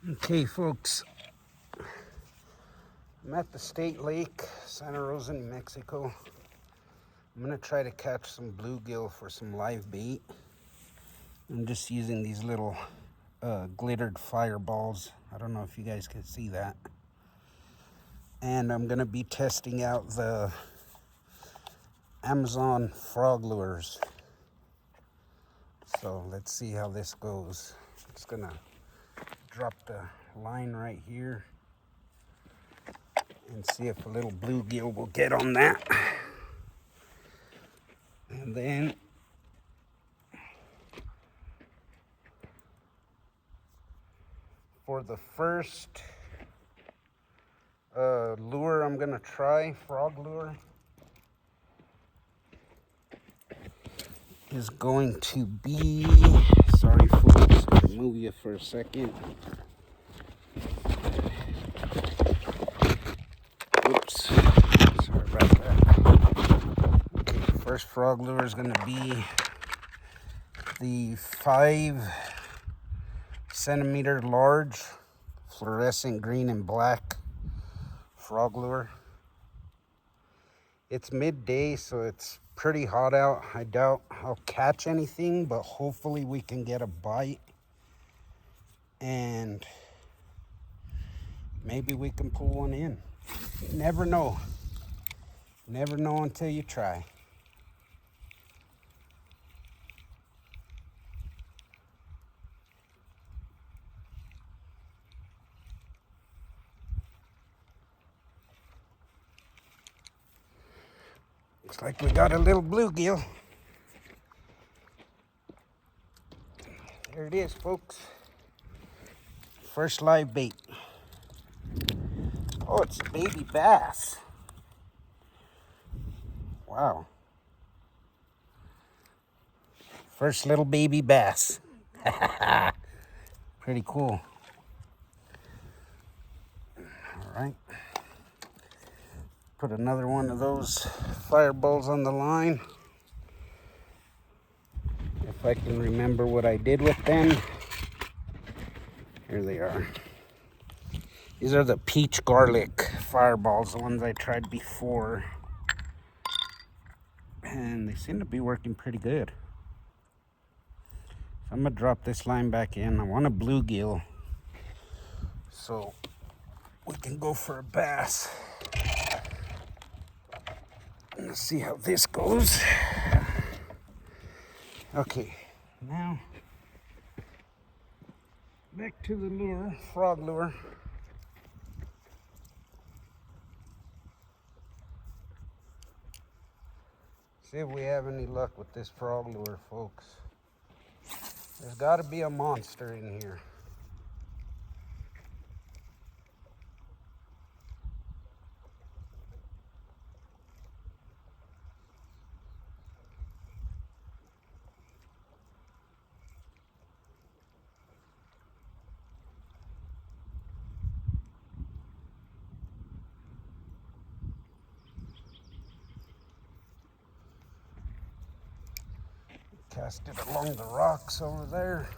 Okay, folks, I'm at the state lake, Santa Rosa, New Mexico. I'm gonna try to catch some bluegill for some live bait. I'm just using these little glittered fireballs. I don't know if you guys can see that. And I'm gonna be testing out the Amazon frog lures. So let's see how this goes. Just gonna drop the line right here and see if a little bluegill will get on that. And then for the first lure I'm gonna try, frog lure, is going to be, sorry folks, I'll move you for a second. Oops, sorry about that. Okay, first frog lure is gonna be the 5-centimeter large fluorescent green and black frog lure. It's midday, so it's pretty hot out. I doubt I'll catch anything, but hopefully we can get a bite and maybe we can pull one in. Never know. Never know until you try. Looks like we got a little bluegill. There it is, folks. First live bait. Oh, it's a baby bass. Wow. First little baby bass. Pretty cool. All right. Put another one of those fireballs on the line. If I can remember what I did with them. Here they are. These are the peach garlic fireballs, the ones I tried before. And they seem to be working pretty good. So I'm gonna drop this line back in. I want a bluegill, so we can go for a bass. Let's see how this goes. Okay, now back to the lure, frog lure. See if we have any luck with this frog lure, folks. There's got to be a monster in here. Cast it along the rocks over there.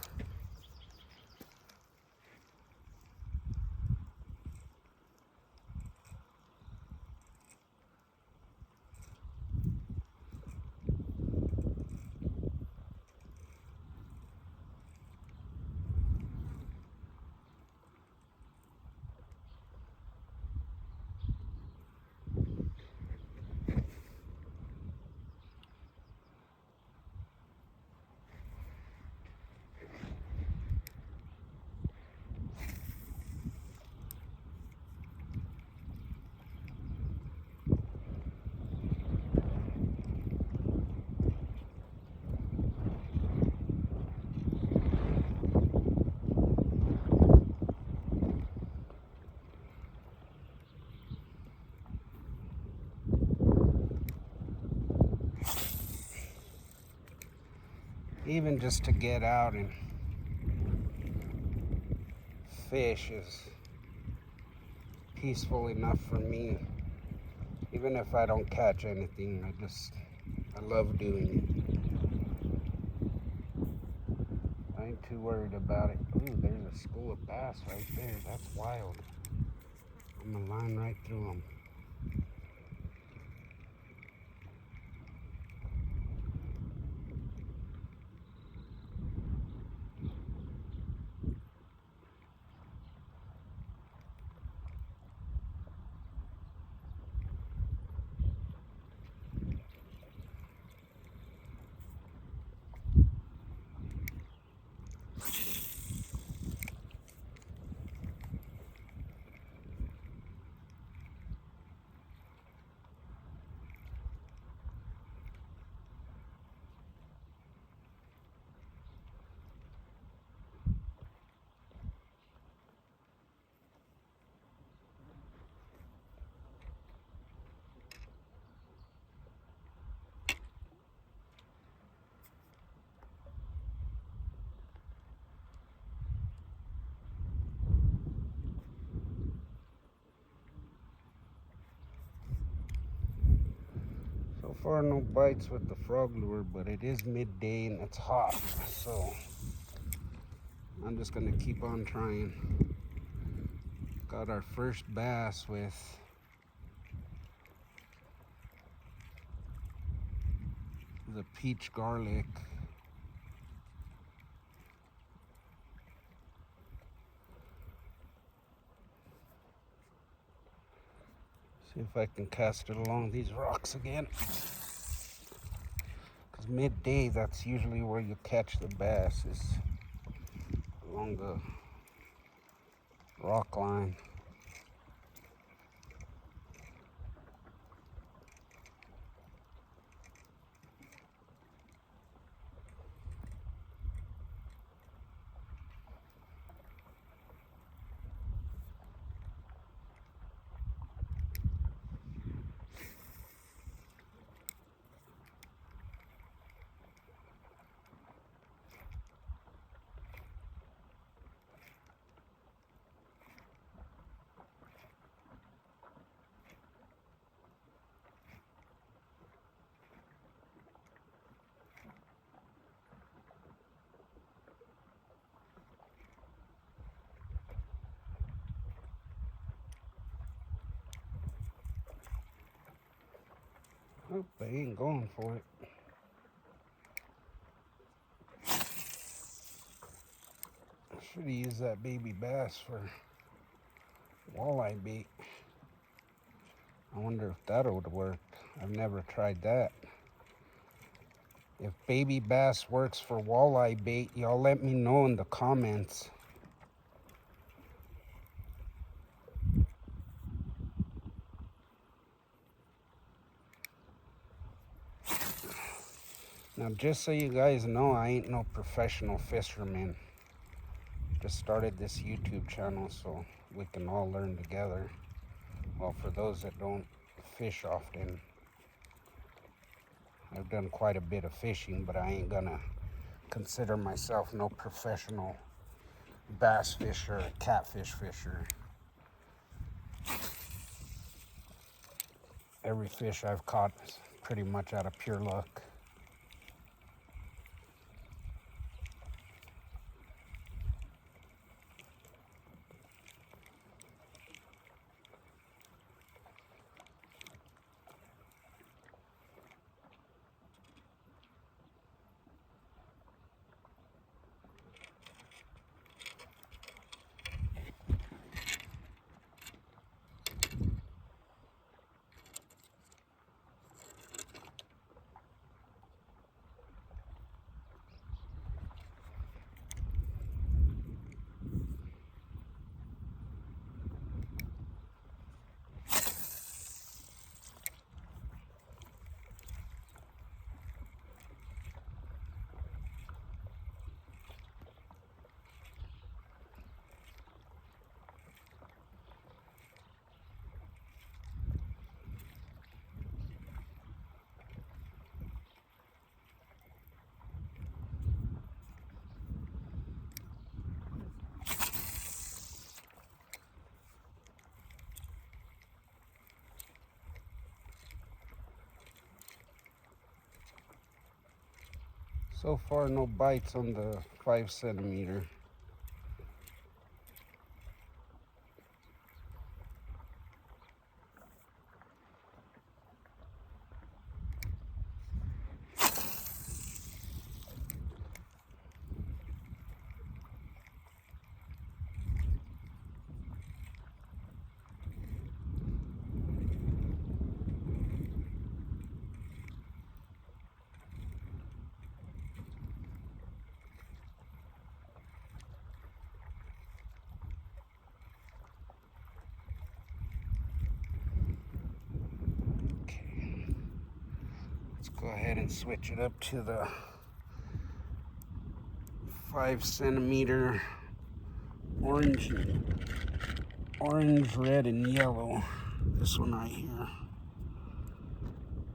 Even just to get out and fish is peaceful enough for me. Even if I don't catch anything, I love doing it. Trying to worried about it. Ooh, there's a school of bass right there. That's wild. I'm gonna line right through them. So far, no bites with the frog lure, but it is midday and it's hot, so I'm just gonna keep on trying. Got our first bass with the peach garlic. See if I can cast it along these rocks again. Because midday, that's usually where you catch the bass, is along the rock line. Oh, they ain't going for it. I should have used that baby bass for walleye bait. I wonder if that would work. I've never tried that. If baby bass works for walleye bait, y'all let me know in the comments. Now, just so you guys know, I ain't no professional fisherman. Just started this YouTube channel so we can all learn together. Well, for those that don't fish often, I've done quite a bit of fishing, but I ain't gonna consider myself no professional bass fisher, catfish fisher. Every fish I've caught is pretty much out of pure luck. So far, no bites on the 5 centimeter. Let's go ahead and switch it up to the 5 centimeter orange, red, and yellow. This one right here.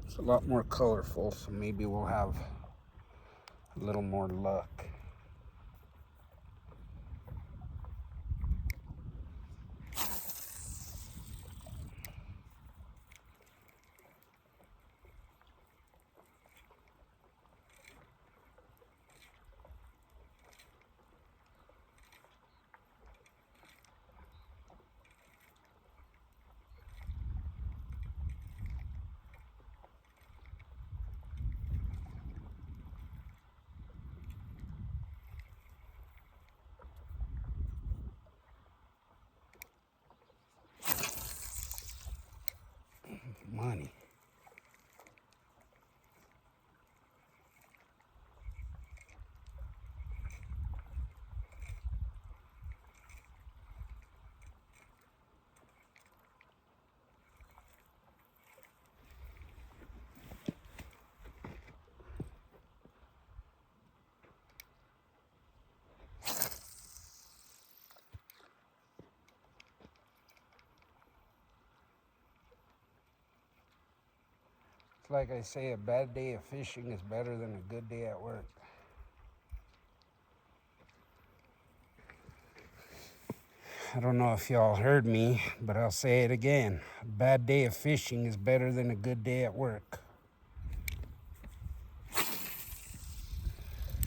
It's a lot more colorful, so maybe we'll have a little more luck. Money. It's like I say, a bad day of fishing is better than a good day at work. I don't know if y'all heard me, but I'll say it again. A bad day of fishing is better than a good day at work.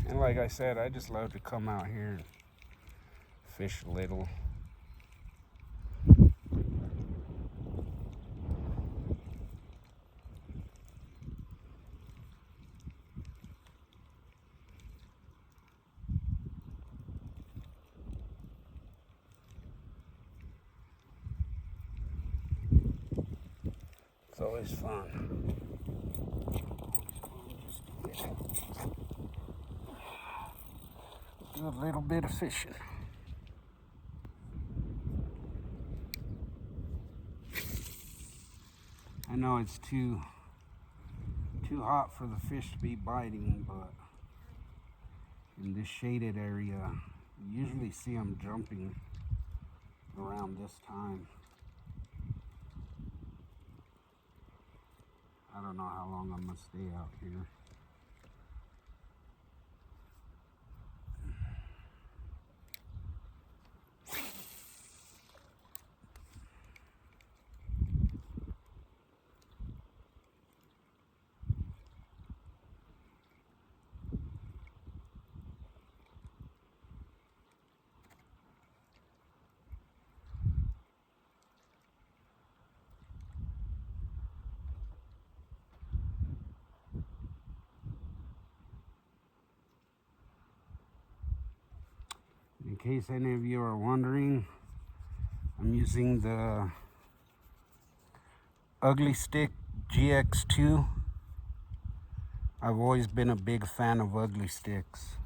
And like I said, I just love to come out here and fish a little. It's always fun. Do a little bit of fishing. I know it's too hot for the fish to be biting, but in this shaded area, you usually see them jumping around this time. I don't know how long I'm gonna stay out here. In case any of you are wondering, I'm using the Ugly Stick GX2. I've always been a big fan of Ugly Sticks.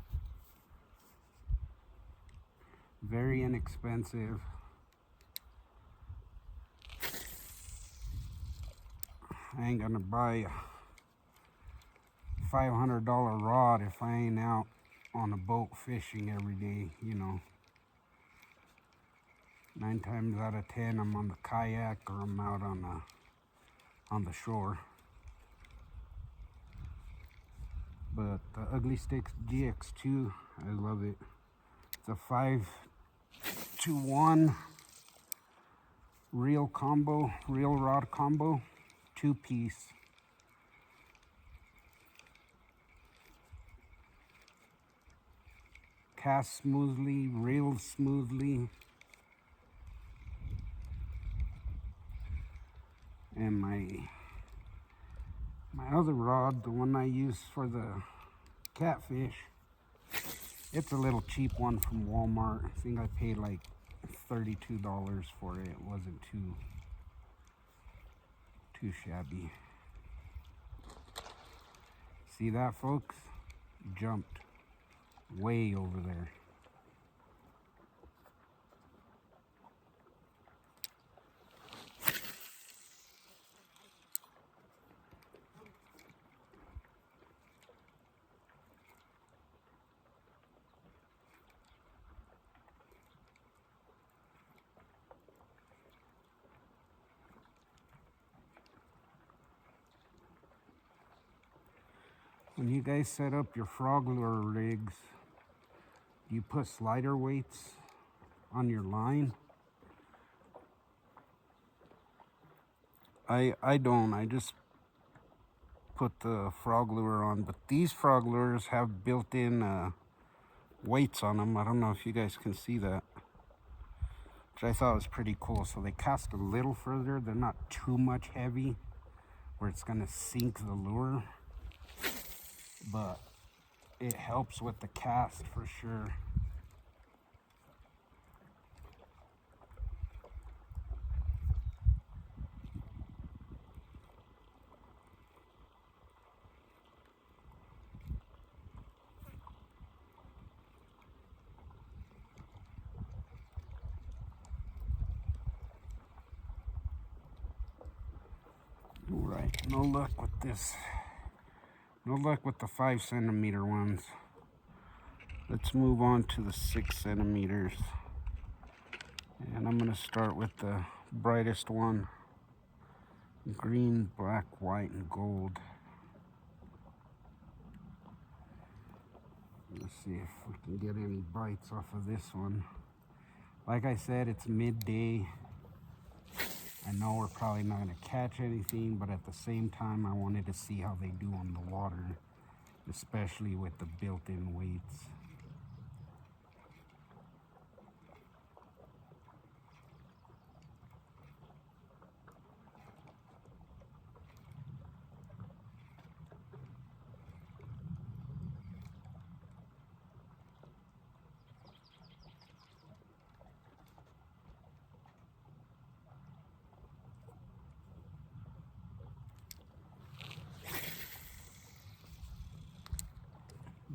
Very inexpensive. I ain't gonna buy a $500 rod if I ain't out on a boat fishing every day, you know. 9 times out of 10, I'm on the kayak or I'm out on the shore. But the Ugly Sticks GX2, I love it. It's a 5-to-1 reel rod combo, 2-piece. cast smoothly, reels smoothly. And my other rod, the one I use for the catfish, it's a little cheap one from Walmart. I think I paid like $32 for it. It wasn't too shabby. See that, folks? Jumped way over there. When you guys set up your frog lure rigs, you put slider weights on your line? I don't. I just put the frog lure on. But these frog lures have built-in weights on them. I don't know if you guys can see that, which I thought was pretty cool. So they cast a little further. They're not too much heavy where it's going to sink the lure, but it helps with the cast for sure. All right, no luck with this. No luck with the 5 centimeter ones. Let's move on to the 6 centimeters. And I'm gonna start with the brightest one. Green, black, white, and gold. Let's see if we can get any bites off of this one. Like I said, it's midday. I know we're probably not gonna catch anything, but at the same time, I wanted to see how they do on the water, especially with the built-in weights.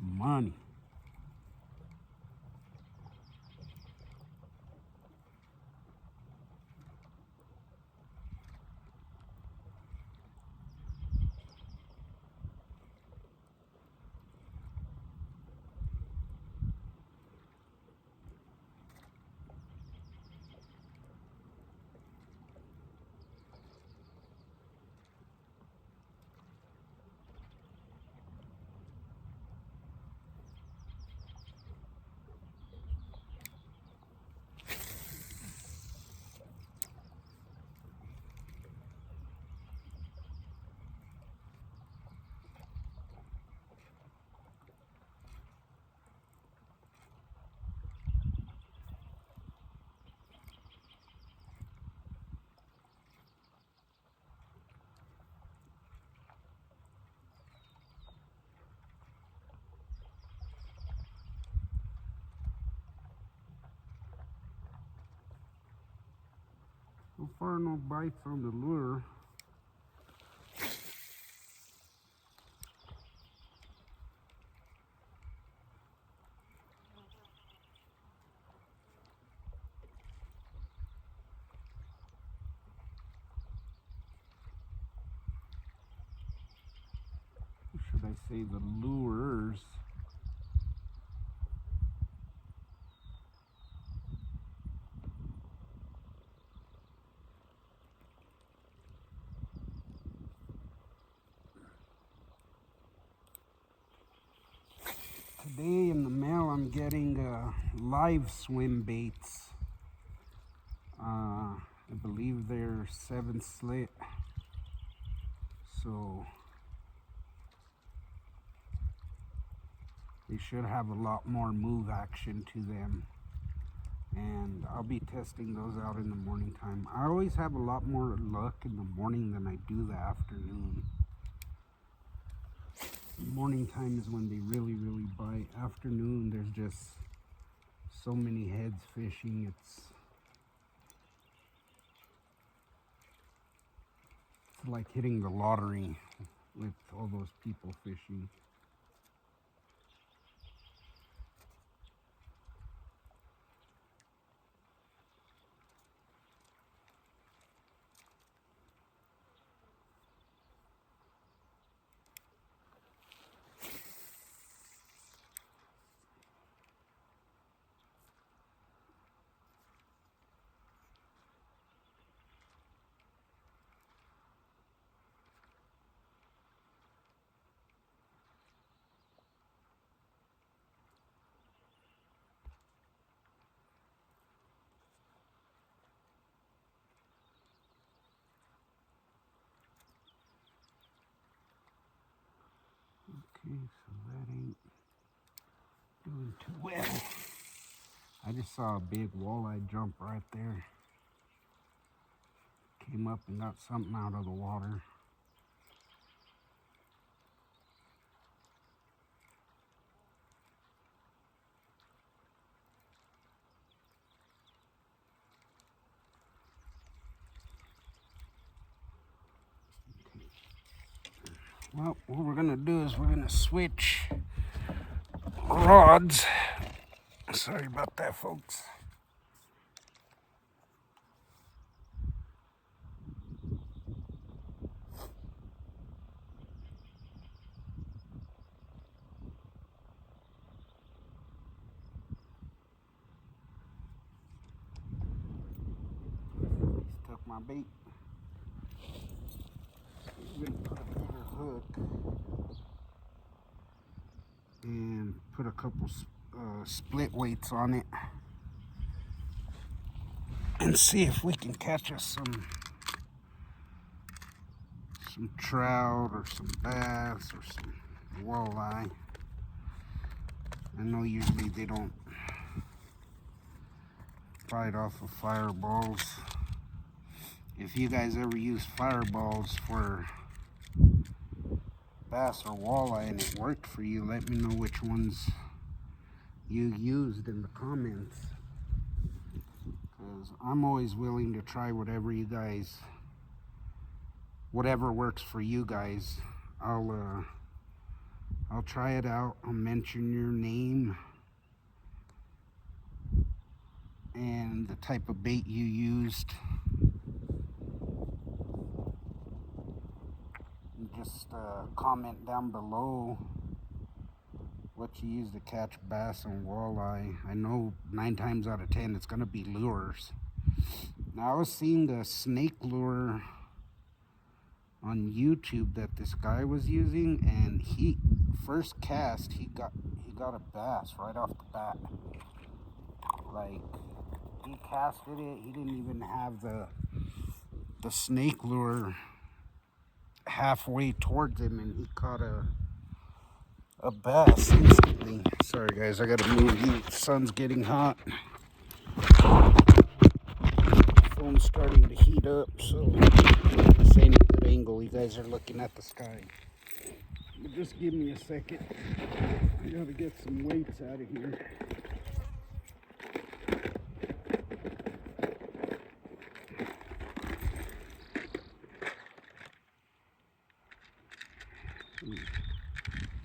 Money. So far, no bites on the lure. Or should I say the lures? Today in the mail, I'm getting live swim baits. I believe they're 7 slit. So They should have a lot more move action to them. And I'll be testing those out in the morning time. I always have a lot more luck in the morning than I do the afternoon. Morning time is when they really bite. Afternoon, there's just so many heads fishing. It's like hitting the lottery with all those people fishing. Okay, so that ain't doing too well. I just saw a big walleye jump right there. Came up and got something out of the water. Well, what we're gonna do is we're gonna switch rods. Sorry about that, folks. Just took my bait. I'm gonna put a bigger hook and put a couple split weights on it and see if we can catch us some trout or some bass or some walleye. I know usually they don't fight off of fireballs. If you guys ever use fireballs for bass or walleye and it worked for you, let me know which ones you used in the comments, because I'm always willing to try whatever works for you guys. I'll try it out. I'll mention your name and the type of bait you used. Just comment down below what you use to catch bass and walleye. I know 9 times out of 10 it's gonna be lures. Now I was seeing the snake lure on YouTube that this guy was using, and he first cast he got a bass right off the bat. Like, he casted it, he didn't even have the snake lure halfway towards him, and he caught a bass instantly. Sorry guys, I gotta move. The sun's getting hot. The phone's starting to heat up, so this ain't a good angle. You guys are looking at the sky. But just give me a second. I gotta get some weights out of here.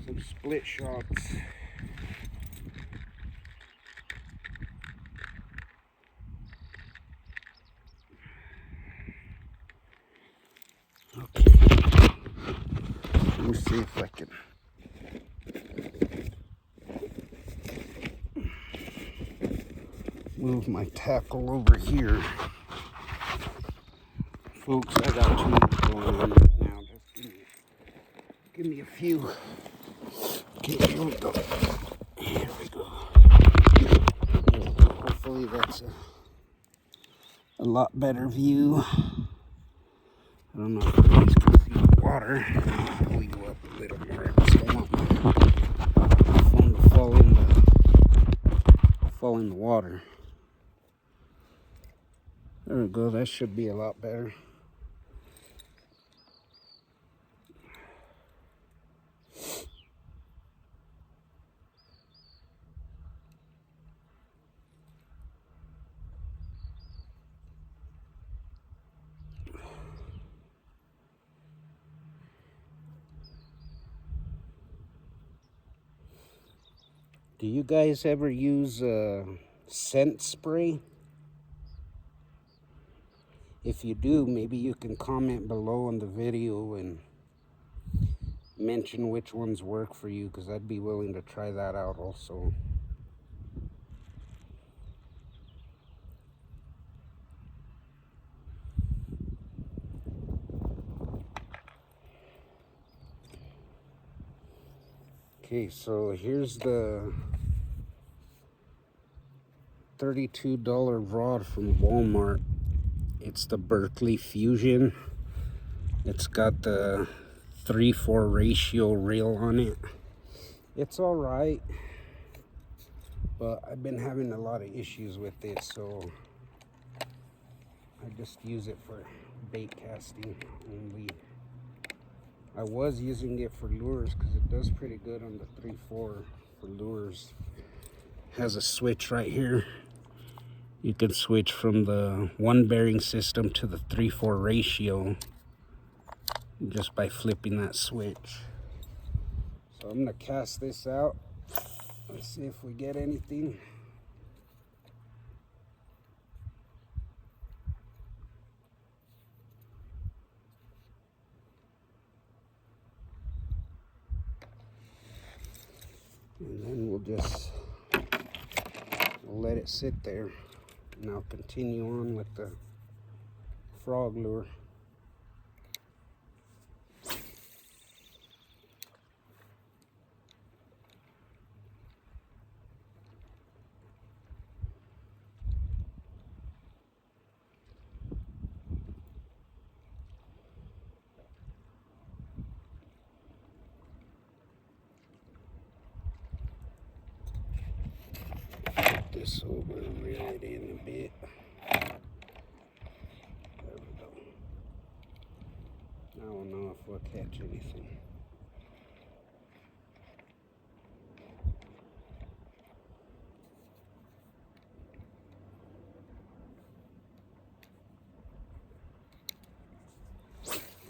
Some split shots. Okay. Let me see if I can. Move my tackle over here. Folks, I got too much going on right now. Just give me a few. Okay, here we go. Here we go. Hopefully that's a lot better view. I don't know if you guys can see the water. I'll pull you up a little more. I just don't want my phone to fall in the water. There we go. That should be a lot better. Do you guys ever use scent spray? If you do, maybe you can comment below on the video and mention which ones work for you, because I'd be willing to try that out also. Okay, so here's the $32 rod from Walmart. It's the Berkeley Fusion. It's got the 3:4 ratio reel on it. It's all right, but I've been having a lot of issues with it, so I just use it for bait casting only. I was using it for lures because it does pretty good on the 3-4 for lures. Has a switch right here. You can switch from the one bearing system to the 3-4 ratio just by flipping that switch. So I'm gonna cast this out. Let's see if we get anything. And then we'll let it sit there. And I'll continue on with the frog lure. Put this over and reel it in a bit. There we go. I don't know if we'll catch anything.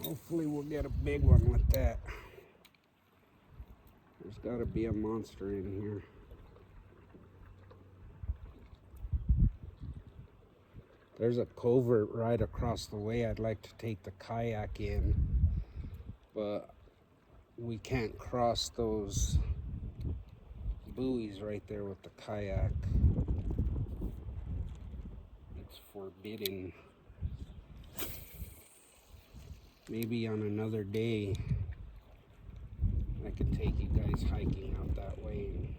Hopefully we'll get a big one with that. There's got to be a monster in here. There's a covert right across the way I'd like to take the kayak in, but we can't cross those buoys right there with the kayak. It's forbidden. Maybe on another day I could take you guys hiking out that way and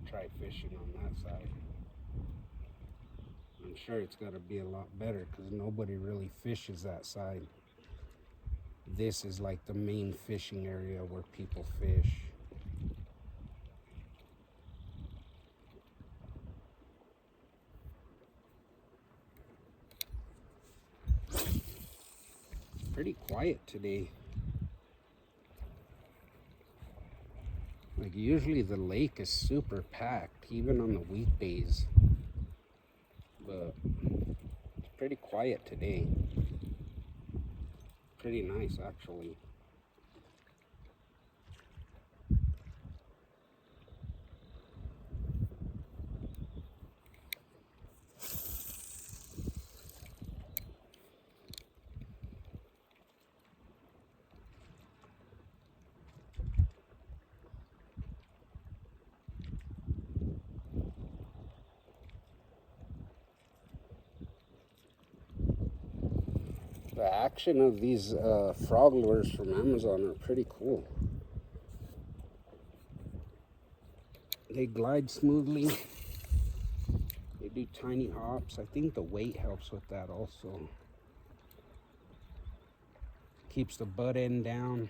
try fishing on that side. I'm sure it's got to be a lot better because nobody really fishes that side. This is like the main fishing area where people fish. It's pretty quiet today. Like usually the lake is super packed, even on the weekdays. But it's pretty quiet today. Pretty nice actually. The action of these frog lures from Amazon are pretty cool. They glide smoothly. They do tiny hops. I think the weight helps with that also. Keeps the butt end down.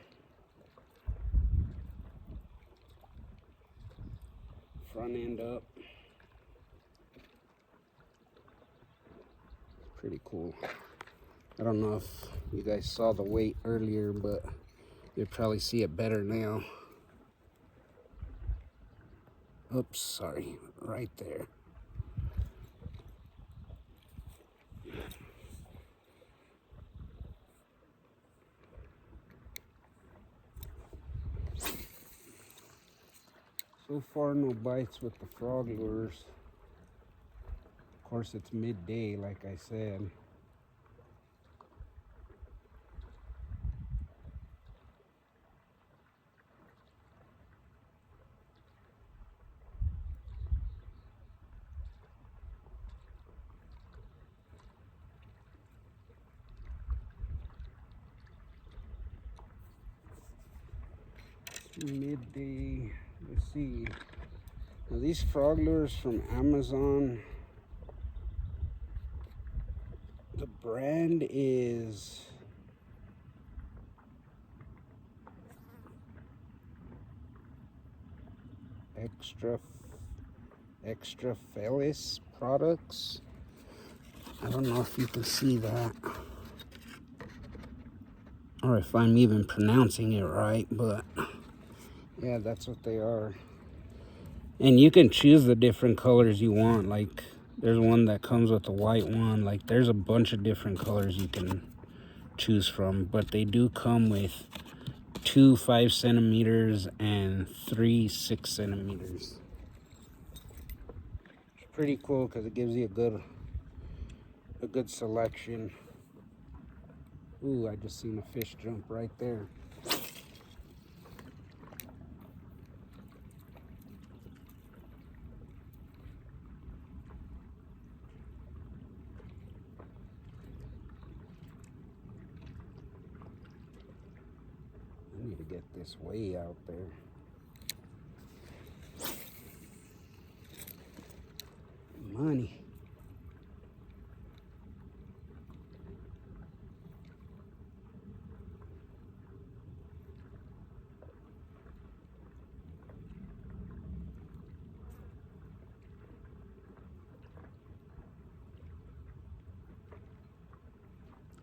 front end up. Pretty cool. I don't know if you guys saw the weight earlier, but you'll probably see it better now. Oops, sorry, right there. So far, no bites with the frog lures. Of course, it's midday, like I said. Midday. Let's see. Now these frog lures from Amazon. The brand is Extra Felis Products. I don't know if you can see that, or if I'm even pronouncing it right, but yeah, that's what they are. And you can choose the different colors you want. Like, there's one that comes with a white one. Like, there's a bunch of different colors you can choose from, but they do come with 2 5 centimeters and 3 6 centimeters. It's pretty cool because it gives you a good selection. Ooh, I just seen a fish jump right there. I need to get this way out there. Money.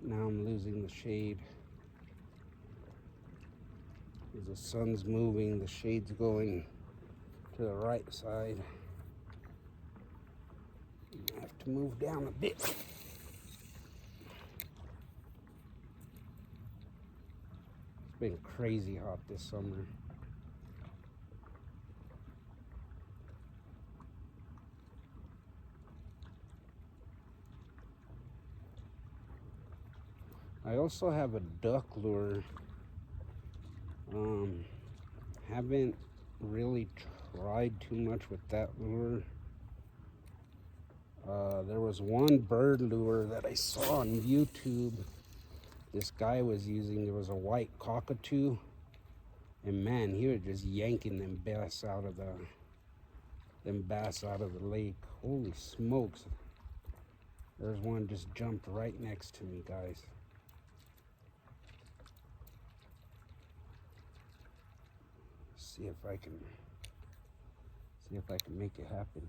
Now I'm losing the shade. As the sun's moving, the shade's going to the right side. I have to move down a bit. It's been crazy hot this summer. I also have a duck lure. Haven't really tried too much with that lure. There was one bird lure that I saw on YouTube. This guy was using. It was a white cockatoo, and man, he was just yanking them bass out of the lake. Holy smokes! There's one just jumped right next to me, guys. See if I can make it happen.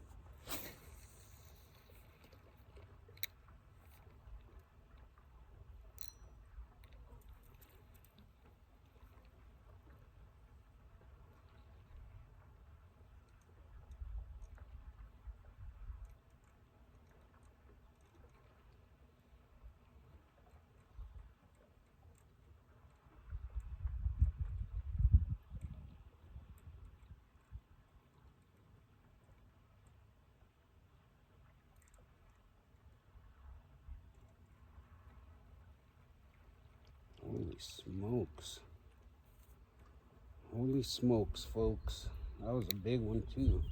Holy smokes. Holy smokes, folks. That was a big one, too.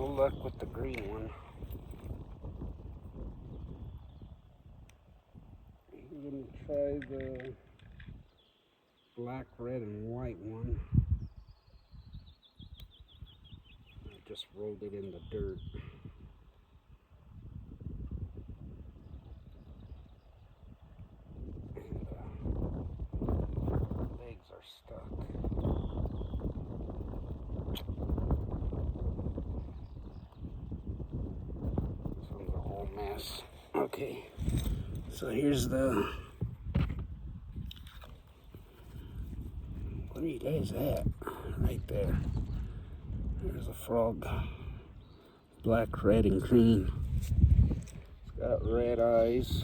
luck with the green one. I'm gonna try the black, red, and white one. I just rolled it in the dirt. And legs are stuck. This one's a whole mess. Okay, so here's the... What is that? Right there. There's a frog. Black, red, and green. It's got red eyes.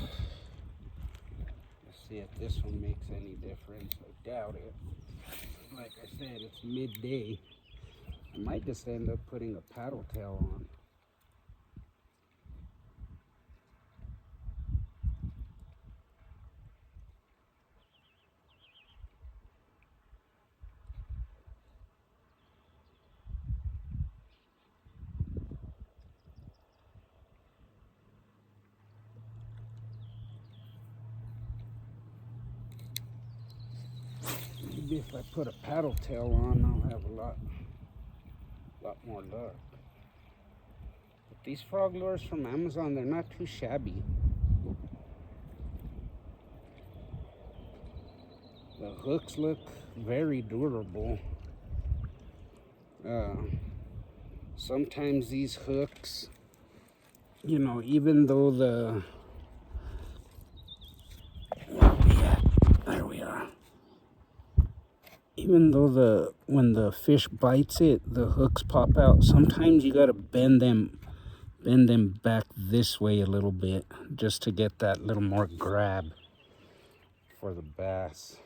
Let's see if this one makes any difference. I doubt it. Like I said, it's midday. I might just end up putting a paddle tail on. Maybe if I put a paddle tail on, I'll have a lot more luck. But these frog lures from Amazon, they're not too shabby. The hooks look very durable. Sometimes these hooks, you know, even though the... There we are. Even though when the fish bites it, the hooks pop out, sometimes you gotta bend them back this way a little bit just to get that little more grab for the bass.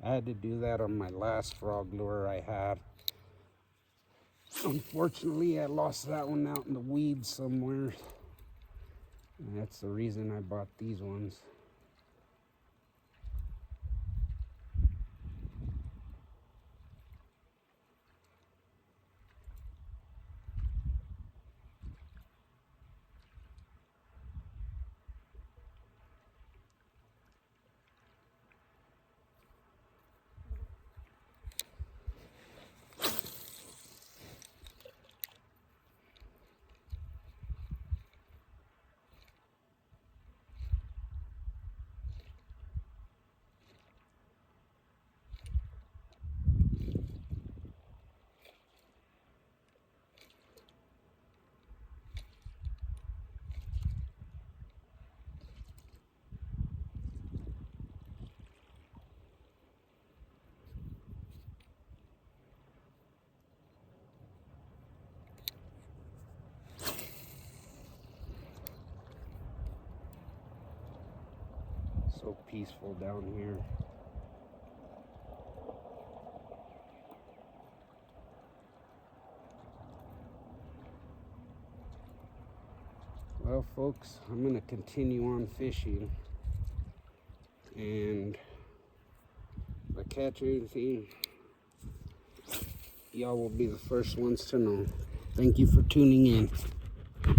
I had to do that on my last frog lure I had. Unfortunately, I lost that one out in the weeds somewhere. And that's the reason I bought these ones. So peaceful down here. Well, folks, I'm gonna continue on fishing, and if I catch anything, y'all will be the first ones to know. Thank you for tuning in.